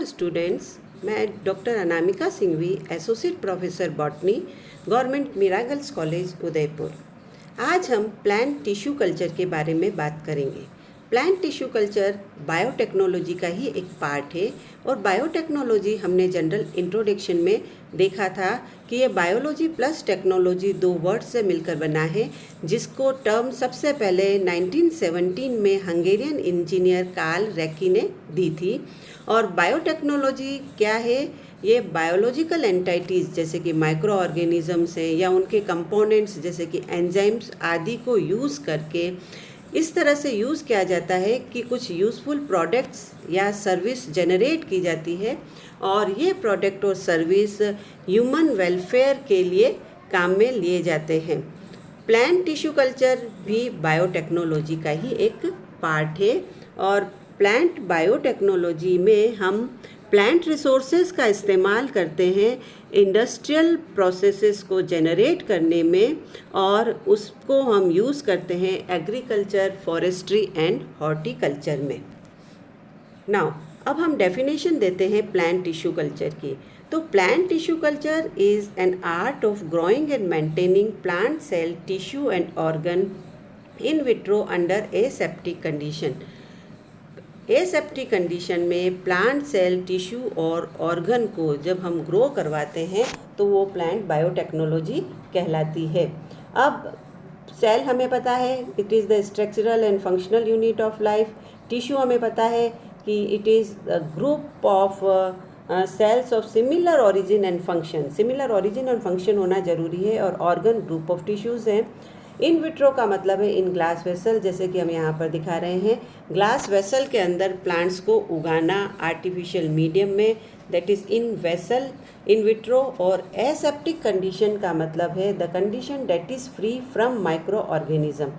Students, मैं doctor Anamika Singhvi, associate professor botany, government Meera girls college Udaipur. आज हम प्लांट टिश्यू कल्चर के बारे में बात करेंगे। प्लांट टिश्यू कल्चर बायोटेक्नोलॉजी का ही एक पार्ट है और बायोटेक्नोलॉजी हमने जनरल इंट्रोडक्शन में देखा था कि ये बायोलॉजी प्लस टेक्नोलॉजी दो वर्ड से मिलकर बना है, जिसको टर्म सबसे पहले 1917 में हंगेरियन इंजीनियर कार्ल रैकी ने दी थी। और बायोटेक्नोलॉजी क्या है? ये बायोलॉजिकल एंटाइटीज़ जैसे कि माइक्रो ऑर्गेनिजम्स हैं या उनके कंपोनेंट्स जैसे कि एंजाइम्स आदि को यूज़ करके इस तरह से यूज़ किया जाता है कि कुछ यूज़फुल प्रोडक्ट्स या सर्विस जनरेट की जाती है और ये प्रोडक्ट और सर्विस ह्यूमन वेलफेयर के लिए काम में लिए जाते हैं। प्लांट टिश्यू कल्चर भी बायोटेक्नोलॉजी का ही एक पार्ट है और प्लांट बायोटेक्नोलॉजी में हम प्लांट रिसोर्सेज का इस्तेमाल करते हैं इंडस्ट्रियल प्रोसेसेस को जनरेट करने में और उसको हम यूज़ करते हैं एग्रीकल्चर, फॉरेस्ट्री एंड हॉर्टिकल्चर में। नाउ अब हम डेफिनेशन देते हैं प्लांट टिश्यू कल्चर की। तो plant tissue culture is an art of growing and maintaining plant cell tissue and organ in vitro under aseptic condition. Aseptic condition में plant cell tissue और organ को जब हम ग्रो करवाते हैं तो वो प्लांट बायोटेक्नोलॉजी कहलाती है। अब सेल हमें पता है it is the structural and functional unit of life. Tissue हमें पता है कि it is a group of cells of similar origin and function. Similar origin और फंक्शन होना ज़रूरी है। और ऑर्गन ग्रुप ऑफ टिश्यूज़ हैं। इन विट्रो का मतलब है इन ग्लास वेसल, जैसे कि हम यहाँ पर दिखा रहे हैं। ग्लास वेसल के अंदर प्लांट्स को उगाना आर्टिफिशियल मीडियम में, that is in vessel in vitro. और एसेप्टिक कंडीशन का मतलब है the condition that is free from microorganism.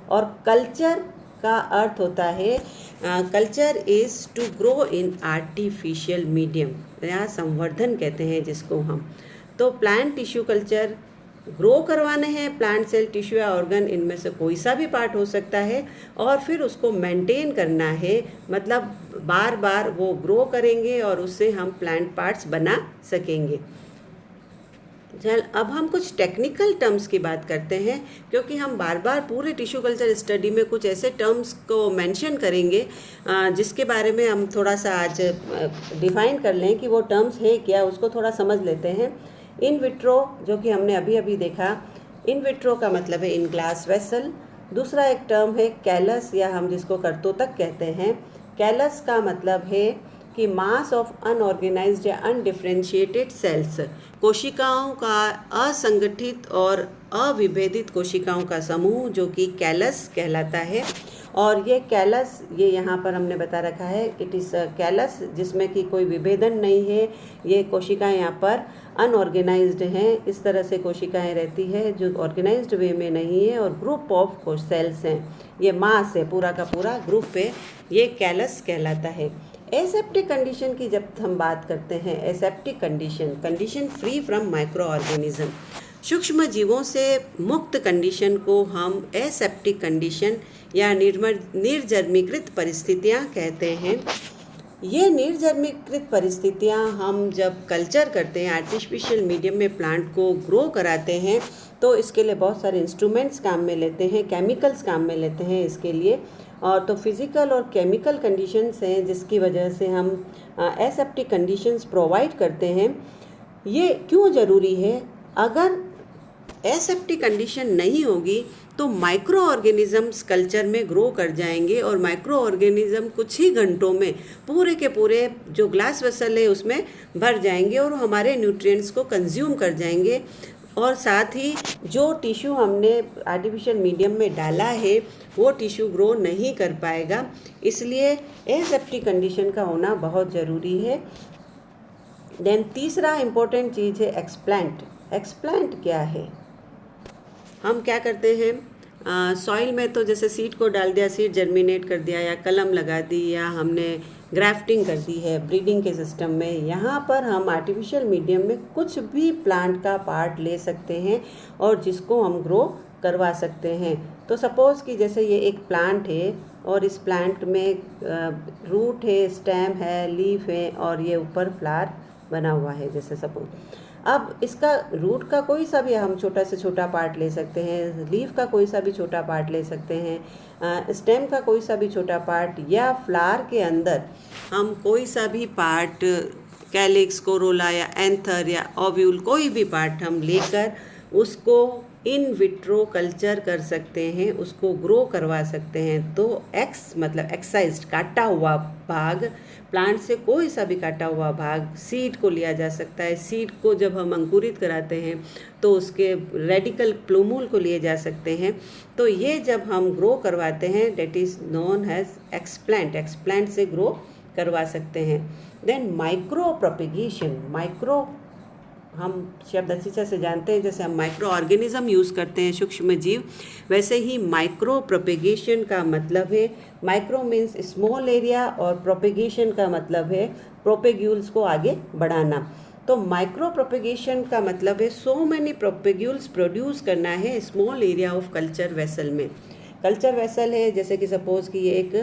और कल्चर का अर्थ होता है culture is to grow in artificial medium या संवर्धन कहते हैं जिसको हम। तो प्लांट टिश्यू कल्चर ग्रो करवाने हैं प्लांट सेल टिश्यू या ऑर्गन, इनमें से कोई सा भी पार्ट हो सकता है और फिर उसको मेंटेन करना है, मतलब बार बार वो ग्रो करेंगे और उससे हम प्लांट पार्ट्स बना सकेंगे। चल अब हम कुछ टेक्निकल टर्म्स की बात करते हैं, क्योंकि हम बार बार पूरे टिश्यू कल्चर स्टडी में कुछ ऐसे टर्म्स को मेंशन करेंगे जिसके बारे में हम थोड़ा सा आज डिफ़ाइन कर लें कि वो टर्म्स है क्या, उसको थोड़ा समझ लेते हैं। इन विट्रो जो कि हमने अभी अभी देखा, इन विट्रो का मतलब है इन ग्लास वेसल। दूसरा एक टर्म है कैलस या हम जिसको कर्तोतक कहते हैं। कैलस का मतलब है कि मास ऑफ अनऑर्गेनाइज्ड या अनडिफरेंशिएटेड सेल्स, कोशिकाओं का असंगठित और अविभेदित कोशिकाओं का समूह जो कि कैलस कहलाता है। और ये कैलस ये यहाँ पर हमने बता रखा है इट इज़ कैलस जिसमें कि कोई विभेदन नहीं है। ये कोशिकाएं यहाँ पर अनऑर्गेनाइज्ड हैं, इस तरह से कोशिकाएं रहती है जो ऑर्गेनाइज्ड वे में नहीं है। और ग्रुप ऑफ सेल्स हैं, ये मास है पूरा का पूरा ग्रुप है, ये कैलस कहलाता है। एसेप्टिक कंडीशन की जब हम बात करते हैं, aseptic condition free from micro organism, सूक्ष्म जीवों से मुक्त कंडीशन को हम एसेप्टिक कंडीशन या निर्जर्मीकृत परिस्थितियाँ कहते हैं। ये निर्जर्मीकृत परिस्थितियाँ हम जब कल्चर करते हैं, आर्टिफिशियल मीडियम में प्लांट को ग्रो कराते हैं, तो इसके लिए बहुत सारे इंस्ट्रूमेंट्स काम में लेते हैं, केमिकल्स काम में लेते हैं इसके लिए। और तो फिज़िकल और केमिकल कंडीशंस हैं जिसकी वजह से हम एसेप्टिक कंडीशंस प्रोवाइड करते हैं। ये क्यों ज़रूरी है? अगर एसेप्टिक कंडीशन नहीं होगी तो माइक्रो ऑर्गेनिजम्स कल्चर में ग्रो कर जाएंगे और माइक्रो ऑर्गेनिज्म कुछ ही घंटों में पूरे के पूरे जो ग्लास वेसल है उसमें भर जाएंगे और हमारे न्यूट्रिएंट्स को कंज्यूम कर जाएंगे। और साथ ही जो टिश्यू हमने आर्टिफिशियल मीडियम में डाला है वो टिश्यू ग्रो नहीं कर पाएगा, इसलिए एसेप्टिक कंडीशन का होना बहुत ज़रूरी है। देन तीसरा इम्पोर्टेंट चीज़ है एक्सप्लांट। एक्सप्लांट क्या है? हम क्या करते हैं सॉइल में, तो जैसे सीड को डाल दिया, सीड जर्मिनेट कर दिया या कलम लगा दी या हमने ग्राफ्टिंग कर दी है ब्रीडिंग के सिस्टम में। यहाँ पर हम आर्टिफिशियल मीडियम में कुछ भी प्लांट का पार्ट ले सकते हैं और जिसको हम ग्रो करवा सकते हैं। तो सपोज़ कि जैसे ये एक प्लांट है और इस प्लांट में रूट है, स्टेम है, लीफ है और ये ऊपर फ्लावर बना हुआ है जैसे सपोज। अब इसका रूट का कोई सा भी हम छोटा से छोटा पार्ट ले सकते हैं, लीफ का कोई सा भी छोटा पार्ट ले सकते हैं, स्टेम का कोई सा भी छोटा पार्ट, या फ्लावर के अंदर हम कोई सा भी पार्ट, कैलिक्स, कोरोला या एंथर या ओव्यूल, कोई भी पार्ट हम लेकर उसको इन विट्रो कल्चर कर सकते हैं, उसको ग्रो करवा सकते हैं। तो एक्स मतलब एक्साइज्ड, काटा हुआ भाग, प्लांट से कोई सा भी काटा हुआ भाग, सीड को लिया जा सकता है। सीड को जब हम अंकुरित कराते हैं तो उसके रेडिकल प्लूमूल को लिए जा सकते हैं। तो ये जब हम ग्रो करवाते हैं, that is known as explant, explant से ग्रो करवा सकते हैं। देन माइक्रो प्रोपेगेशन, माइक्रो हम शब्द अच्छी तरह से जानते हैं, जैसे हम माइक्रो ऑर्गेनिज्म यूज़ करते हैं, सूक्ष्म जीव, वैसे ही माइक्रो प्रोपेगेशन का मतलब है, माइक्रो मीन्स स्मॉल एरिया और प्रोपेगेशन का मतलब है प्रोपेग्यूल्स को आगे बढ़ाना। तो माइक्रो प्रोपेगेशन का मतलब है सो मैनी प्रोपेग्यूल्स प्रोड्यूस करना है small area of culture vessel में। कल्चर वेसल है जैसे कि सपोज़ कि ये एक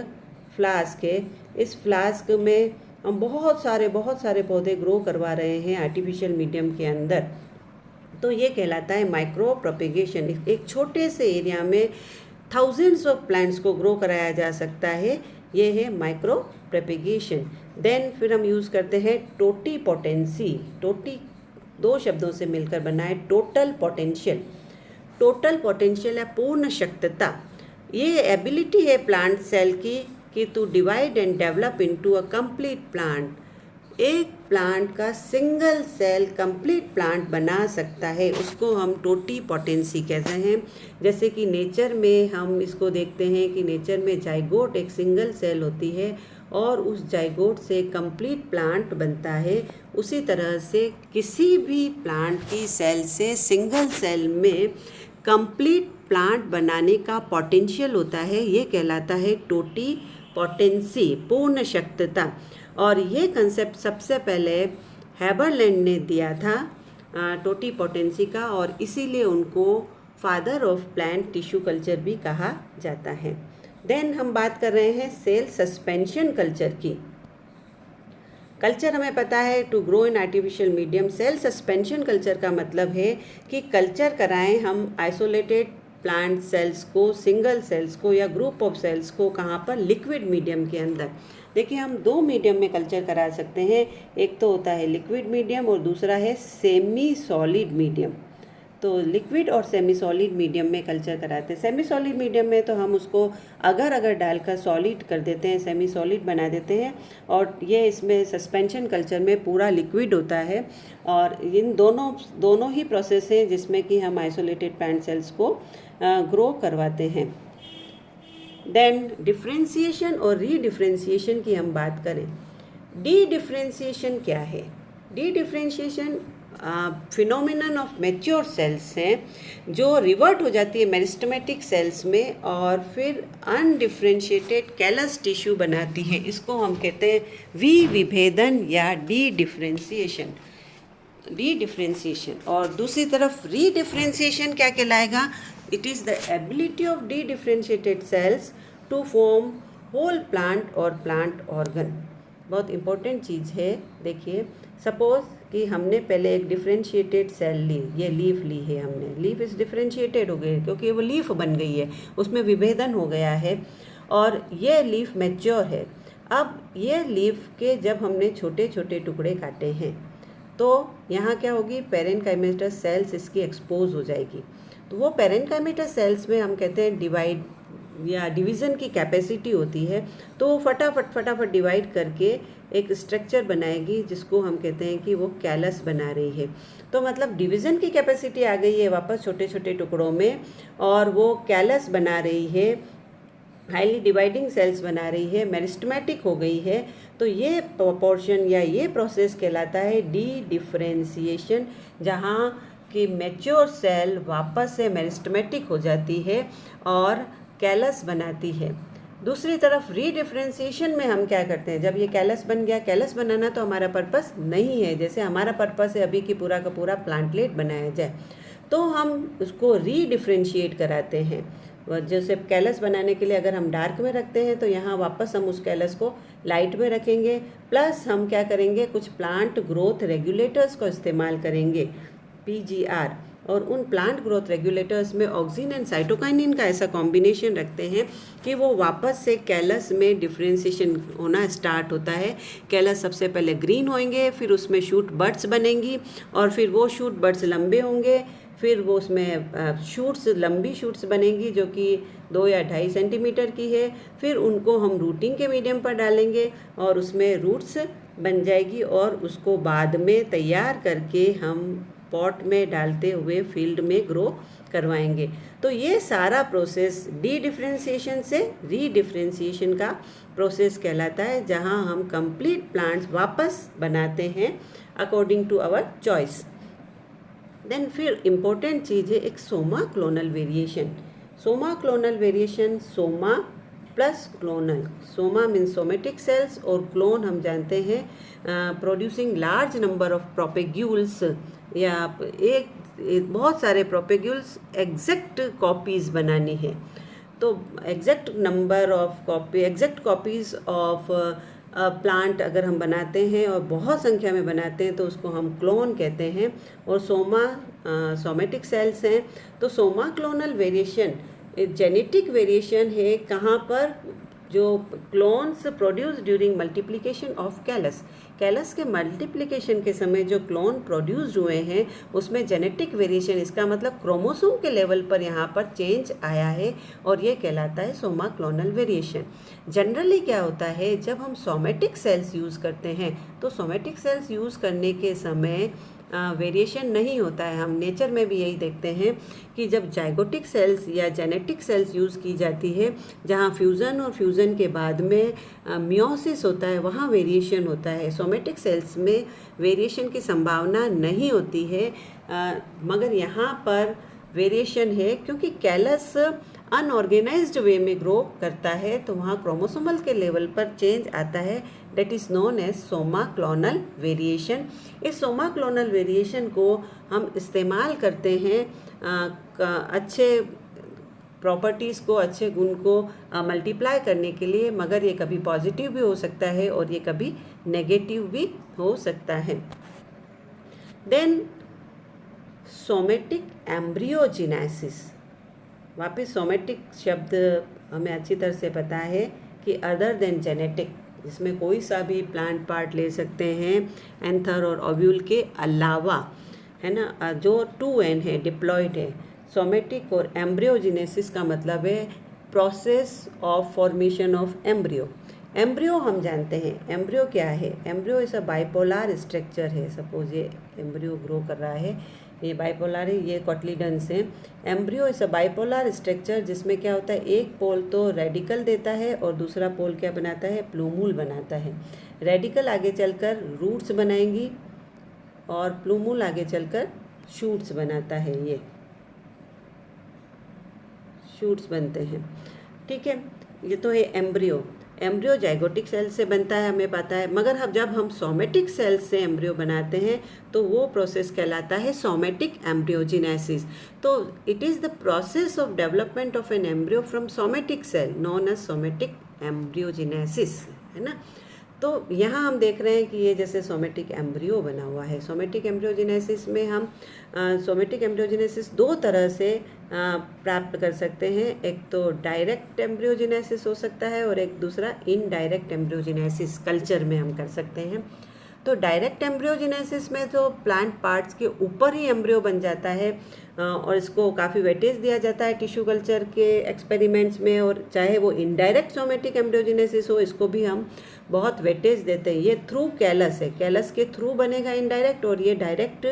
फ्लास्क है, इस फ्लास्क में हम बहुत सारे पौधे ग्रो करवा रहे हैं आर्टिफिशियल मीडियम के अंदर। तो ये कहलाता है माइक्रो प्रोपेगेशन। एक छोटे से एरिया में थाउजेंड्स ऑफ प्लांट्स को ग्रो कराया जा सकता है, ये है माइक्रो प्रोपेगेशन। देन फिर हम यूज़ करते हैं टोटी पोटेंसी। टोटी दो शब्दों से मिलकर बना है टोटल पोटेंशियल। टोटल पोटेंशियल है पूर्ण शक्तता। ये एबिलिटी है प्लांट सेल की कि to divide and develop into a complete plant. एक प्लांट का सिंगल सेल कंप्लीट प्लांट बना सकता है, उसको हम टोटी पोटेंसी कहते हैं। जैसे कि नेचर में हम इसको देखते हैं कि नेचर में जाइगोट एक सिंगल सेल होती है और उस जाइगोट से कंप्लीट प्लांट बनता है। उसी तरह से किसी भी प्लांट की सेल से सिंगल सेल में कंप्लीट प्लांट बनाने का पोटेंशियल होता है, ये कहलाता है टोटी पोटेंसी, पूर्ण शक्तता। और ये कंसेप्ट सबसे पहले हैबरलैंड ने दिया था टोटी पोटेंसी का, और इसीलिए उनको father of plant tissue culture भी कहा जाता है। देन हम बात कर रहे हैं सेल सस्पेंशन कल्चर की। कल्चर हमें पता है to grow in artificial medium. Cell suspension culture का मतलब है कि कल्चर कराएं हम आइसोलेटेड प्लांट सेल्स को, सिंगल सेल्स को या ग्रुप ऑफ सेल्स को, कहाँ पर, लिक्विड मीडियम के अंदर। देखिए हम दो मीडियम में कल्चर करा सकते हैं, एक तो होता है लिक्विड मीडियम और दूसरा है सेमी सॉलिड मीडियम। तो लिक्विड और सेमी सॉलिड मीडियम में कल्चर कराते हैं। सेमी सॉलिड मीडियम में तो हम उसको अगर डालकर सॉलिड कर देते हैं, सेमी सॉलिड बना देते हैं, और ये इसमें सस्पेंशन कल्चर में पूरा लिक्विड होता है। और इन दोनों ही प्रोसेस हैं जिसमें कि हम आइसोलेटेड प्लांट सेल्स को ग्रो करवाते हैं। देन डिफ्रेंशिएशन और रीडिफ्रेंशिएशन की हम बात करें। डी डिफ्रेंशिएशन क्या है? D differentiation phenomenon of mature cells हैं जो रिवर्ट हो जाती है मेरिस्टेमेटिक सेल्स में और फिर अनडिफ्रेंशिएटेड कैलस टिश्यू बनाती है। इसको हम कहते हैं विभेदन या डी डिफ्रेंशिएशन। D differentiation. और दूसरी तरफ रीडिफ्रेंशिएशन क्या कहलाएगा? It is the ability of dedifferentiated cells to form whole plant और प्लांट ऑर्गन। बहुत इंपॉर्टेंट चीज़ है। देखिए सपोज कि हमने पहले एक डिफ्रेंशिएटेड सेल ली, ये लीफ ली है हमने, लीफ इस डिफ्रेंशिएटेड हो गई क्योंकि वो लीफ बन गई है, उसमें विभेदन हो गया है और ये लीफ मैच्योर है। अब ये लीफ के जब हमने छोटे छोटे टुकड़े काटे हैं तो यहाँ क्या होगी, पेरेन्काइमेटस सेल्स इसकी एक्सपोज हो जाएगी। तो वो पेरेन्काइमेटस सेल्स में हम कहते हैं डिवाइड या डिवीज़न की कैपेसिटी होती है, तो वो फटाफट डिवाइड करके एक स्ट्रक्चर बनाएगी जिसको हम कहते हैं कि वो कैलस बना रही है। तो मतलब डिवीज़न की कैपेसिटी आ गई है वापस छोटे छोटे टुकड़ों में, और वो कैलस बना रही है, हाईली डिवाइडिंग सेल्स बना रही है, मेरिस्टेमेटिक हो गई है। तो ये प्रोपोर्शन या ये प्रोसेस कहलाता है डी डिफ्रेंशिएशन, जहाँ कि मैच्योर सेल वापस से मेरिस्टेमेटिक हो जाती है और कैलस बनाती है। दूसरी तरफ रीडिफ्रेंशिएशन में हम क्या करते हैं, जब ये कैलस बन गया, कैलस बनाना तो हमारा पर्पस नहीं है, जैसे हमारा पर्पस है अभी कि पूरा का पूरा प्लांटलेट बनाया जाए, तो हम उसको रीडिफ्रेंशिएट कराते हैं। जैसे कैलस बनाने के लिए अगर हम डार्क में रखते हैं तो यहाँ वापस हम उस कैलस को लाइट में रखेंगे। प्लस हम क्या करेंगे, कुछ प्लांट ग्रोथ रेगुलेटर्स को इस्तेमाल करेंगे, PGR, और उन प्लांट ग्रोथ रेगुलेटर्स में ऑक्सिन एंड साइटोकाइनिन का ऐसा कॉम्बिनेशन रखते हैं कि वो वापस से कैलस में डिफ्रेंशिएशन होना स्टार्ट होता है। कैलस सबसे पहले ग्रीन होंगे, फिर उसमें शूट बड्स बनेंगी, और फिर वो शूट बड्स लंबे होंगे, फिर वो उसमें शूट्स, लंबी शूट्स बनेंगी जो कि 2 या 2.5 सेंटीमीटर की है। फिर उनको हम रूटिंग के मीडियम पर डालेंगे और उसमें रूट्स बन जाएगी, और उसको बाद में तैयार करके हम पॉट में डालते हुए फील्ड में ग्रो करवाएंगे। तो ये सारा प्रोसेस डी डिफ्रेंशिएशन से री डिफ्रेंशिएशन का प्रोसेस कहलाता है, जहां हम कंप्लीट प्लांट्स वापस बनाते हैं according to our choice. Then फिर इम्पोर्टेंट चीज़ है एक somaclonal variation. Somaclonal variation, soma plus clonal. Soma means somatic cells, और क्लोन हम जानते हैं producing large number of propagules, या बहुत सारे प्रोपेग्यूल्स एग्जैक्ट कॉपीज़ बनानी है। तो exact number of copy, exact copies of plant अगर हम बनाते हैं और बहुत संख्या में बनाते हैं तो उसको हम क्लोन कहते हैं। और सोमा सोमेटिक सेल्स हैं। तो Soma clonal variation genetic variation है कहाँ पर, जो clones produce during multiplication of callus. Callus के मल्टीप्लिकेशन के समय जो क्लोन प्रोड्यूस्ड हुए हैं उसमें जेनेटिक वेरिएशन, इसका मतलब क्रोमोसोम के लेवल पर यहाँ पर चेंज आया है, और ये कहलाता है सोमा क्लोनल वेरिएशन। जनरली क्या होता है, जब हम सोमेटिक सेल्स यूज़ करते हैं तो सोमेटिक सेल्स यूज़ करने के समय वेरिएशन नहीं होता है। हम नेचर में भी यही देखते हैं कि जब जाइगोटिक सेल्स या जेनेटिक सेल्स यूज़ की जाती है, जहाँ फ्यूज़न और फ्यूज़न के बाद में मियोसिस होता है, वहाँ वेरिएशन होता है। सोमेटिक सेल्स में वेरिएशन की संभावना नहीं होती है, मगर यहाँ पर वेरिएशन है क्योंकि कैलस अनऑर्गेनाइज्ड वे में ग्रो करता है, तो वहाँ क्रोमोसोमल के लेवल पर चेंज आता है, that is known as somaclonal variation. इस सोमा क्लोनल वेरिएशन को हम इस्तेमाल करते हैं अच्छे प्रॉपर्टीज़ को, अच्छे गुण को मल्टीप्लाई करने के लिए, मगर ये कभी पॉजिटिव भी हो सकता है और ये कभी नेगेटिव भी हो सकता है। Then somatic embryogenesis. वापस सोमेटिक शब्द हमें अच्छी तरह से पता है कि अदर देन जेनेटिक, इसमें कोई सा भी प्लांट पार्ट ले सकते हैं एंथर और ओव्यूल के अलावा, है ना, जो 2N है, डिप्लॉयड है। सोमेटिक और एम्ब्रियोजेनेसिस का मतलब है process of formation of embryo. Embryo हम जानते हैं, एम्ब्रियो क्या है, एम्ब्रियो इस अ बाइपोलर स्ट्रक्चर है। सपोज ये एम्ब्रियो ग्रो कर रहा है, ये बाइपोलर है, ये कोटलीडन्स हैं। एम्ब्रियो इस अ बाइपोलर स्ट्रक्चर, जिसमें क्या होता है, एक पोल तो रेडिकल देता है और दूसरा पोल क्या बनाता है, प्लूमूल बनाता है। रेडिकल आगे चलकर रूट्स बनाएंगी और प्लूमूल आगे चलकर शूट्स बनाता है, ये शूट्स बनते हैं। ठीक है, ये तो है एम्ब्रियो। एम्ब्रियो जाइगोटिक सेल से बनता है, हमें पता है, मगर जब हम सोमेटिक सेल से एम्ब्रियो बनाते हैं तो वो प्रोसेस कहलाता है सोमेटिक एम्ब्रियोजेनेसिस। तो it is the process of development of an embryo from somatic cell known as somatic embryogenesis, है ना। तो यहाँ हम देख रहे हैं कि ये जैसे सोमेटिक एम्ब्रियो बना हुआ है। सोमेटिक एम्ब्रियोजेनेसिस में हम सोमेटिक एम्ब्रियोजेनेसिस 2 तरह से प्राप्त कर सकते हैं। एक तो डायरेक्ट एम्ब्रियोजेनेसिस हो सकता है और एक दूसरा इनडायरेक्ट एम्ब्रियोजेनेसिस कल्चर में हम कर सकते हैं। तो डायरेक्ट एम्ब्रियोजेनेसिस में तो प्लांट पार्ट्स के ऊपर ही एम्ब्रियो बन जाता है और इसको काफ़ी वेटेज दिया जाता है टिश्यू कल्चर के एक्सपेरिमेंट्स में, और चाहे वो इनडायरेक्ट सोमेटिक एम्ब्रियोजेनेसिस हो, इसको भी हम बहुत वेटेज देते हैं। ये थ्रू कैलस है, कैलस के थ्रू बनेगा इनडायरेक्ट, और ये डायरेक्ट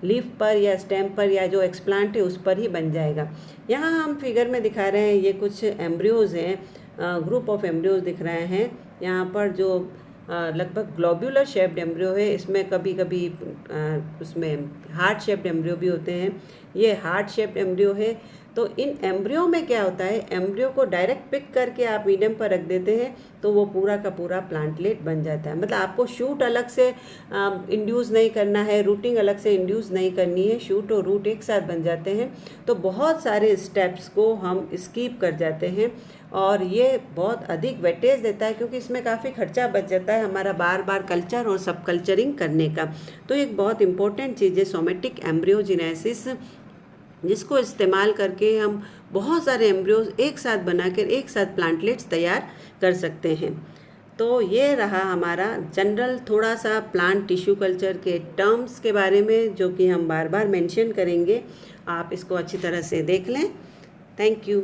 लीफ पर या स्टेम पर या जो एक्सप्लांट है उस पर ही बन जाएगा। यहाँ हम फिगर में दिखा रहे हैं, ये कुछ एम्ब्रियोज़ हैं, ग्रुप ऑफ एम्ब्रियोज़ दिख रहे हैं यहाँ पर, जो लगभग ग्लोब्यूलर शेप्ड एम्ब्रियो है। इसमें कभी कभी उसमें हार्ट शेप्ड एम्ब्रियो भी होते हैं। ये हार्ट शेप्ड एम्ब्रियो है। तो इन एम्ब्रियो में क्या होता है, एम्ब्रियो को डायरेक्ट पिक करके आप मीडियम पर रख देते हैं तो वो पूरा का पूरा प्लांटलेट बन जाता है। मतलब आपको शूट अलग से इंड्यूस नहीं करना है, रूटिंग अलग से इंड्यूस नहीं करनी है, शूट और रूट एक साथ बन जाते हैं। तो बहुत सारे स्टेप्स को हम स्किप कर जाते हैं और ये बहुत अधिक वेटेज देता है, क्योंकि इसमें काफ़ी खर्चा बच जाता है हमारा बार बार कल्चर और सब कल्चरिंग करने का। तो एक बहुत इंपॉर्टेंट चीज़ है सोमेटिक एम्ब्रियोजेनेसिस, जिसको इस्तेमाल करके हम बहुत सारे एम्ब्रियोज एक साथ बनाकर एक साथ प्लांटलेट्स तैयार कर सकते हैं। तो ये रहा हमारा जनरल थोड़ा सा प्लांट टिश्यू कल्चर के टर्म्स के बारे में, जो कि हम बार बार मेंशन करेंगे। आप इसको अच्छी तरह से देख लें। Thank you.